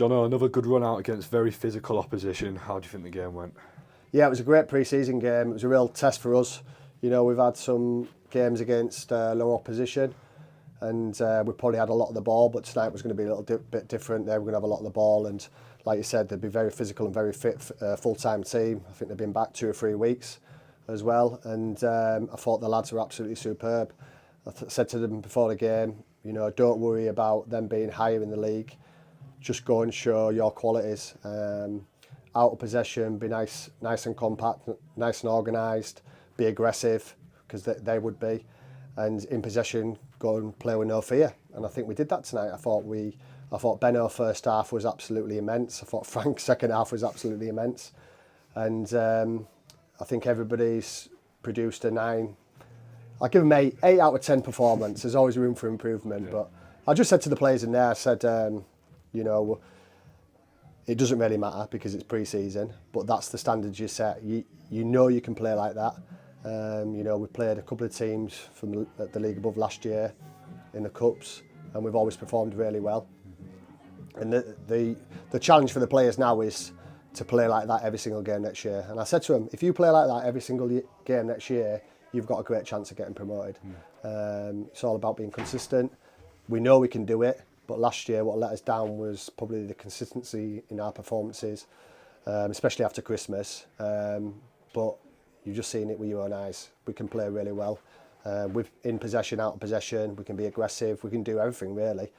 Jono, another good run out against very physical opposition. How do you think the game went? Yeah, it was a great pre-season game. It was a real test for us. You know, we've had some games against low opposition, and we probably had a lot of the ball, but tonight was going to be a little bit different. They were going to have a lot of the ball, and like you said, they'd be very physical and very fit, full-time team. I think they've been back 2 or 3 weeks as well, and I thought the lads were absolutely superb. I said to them before the game, you know, don't worry about them being higher in the league. Just go and show your qualities. Out of possession, be nice and compact, nice and organised, be aggressive, because they would be. And in possession, go and play with no fear. And I think we did that tonight. I thought Benno first half was absolutely immense. I thought Frank's second half was absolutely immense. And I think everybody's produced a 9. I'll give them 8 out of 10 performance. There's always room for improvement. Yeah. But I just said to the players in there, I said, you know, it doesn't really matter because it's pre-season, but that's the standards you set. You know you can play like that. You know, we played a couple of teams from the league above last year in the cups, and we've always performed really well. And the challenge for the players now is to play like that every single game next year. And I said to them, if you play like that every single game next year, you've got a great chance of getting promoted. It's all about being consistent. We know we can do it. But last year, what let us down was probably the consistency in our performances, especially after Christmas. But you've just seen it with your own eyes. We can play really well. In possession, out of possession, we can be aggressive. We can do everything, really.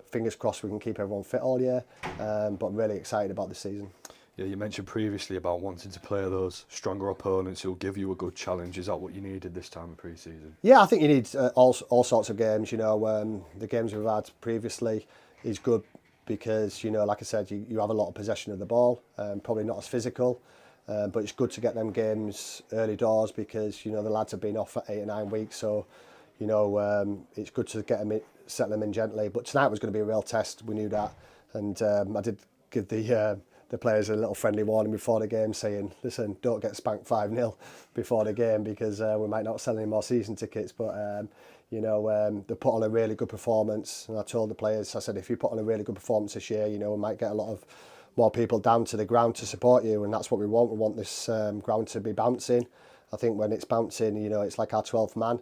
Fingers crossed we can keep everyone fit all year. But I'm really excited about this season. Yeah, you mentioned previously about wanting to play those stronger opponents who'll give you a good challenge. Is that what you needed this time of pre-season? Yeah, I think you need all sorts of games. You know, the games we've had previously is good because, you know, like I said, you have a lot of possession of the ball. Probably not as physical, but it's good to get them games early doors because, you know, the lads have been off for 8 or 9 weeks. So, you know, it's good to get them in, settle them in gently. But tonight was going to be a real test. We knew that, and I did give the players a little friendly warning before the game saying, listen, don't get spanked 5-0 before the game because we might not sell any more season tickets. But, you know, they put on a really good performance. And I told the players, I said, if you put on a really good performance this year, you know, we might get a lot of more people down to the ground to support you. And that's what we want. We want this ground to be bouncing. I think when it's bouncing, you know, it's like our 12th man.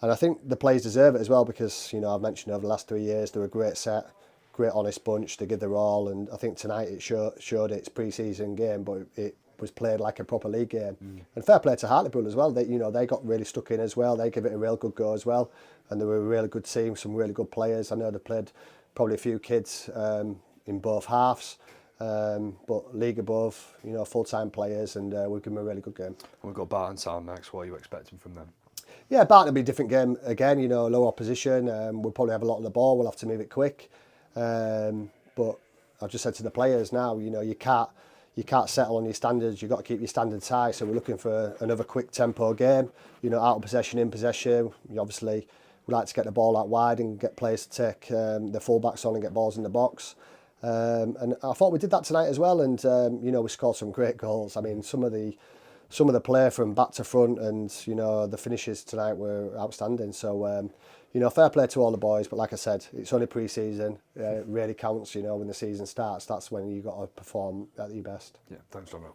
And I think the players deserve it as well because, you know, I've mentioned over the last 3 years, they're a great set. Great honest bunch, they give their all, and I think tonight it showed its pre-season game, but it was played like a proper league game. And fair play to Hartlepool as well. They got really stuck in as well. They give it a real good go as well, and they were a really good team, some really good players. I know they played probably a few kids in both halves, but league above, you know, full-time players, and we've given them a really good game. We've got Barton Town next. What are you expecting from them? Yeah, Barton will be a different game again. You know, low opposition. We'll probably have a lot of the ball. We'll have to move it quick. But I've just said to the players now, you know, you can't settle on your standards. You've got to keep your standards high. So we're looking for another quick tempo game. You know, out of possession, in possession. We obviously would like to get the ball out wide and get players to take the full-backs on and get balls in the box. And I thought we did that tonight as well. And you know, we scored some great goals. I mean, some of the play from back to front and, you know, the finishes tonight were outstanding. So, you know, fair play to all the boys. But like I said, it's only pre-season. It really counts, you know, when the season starts. That's when you got to perform at your best. Yeah, thanks, Jono.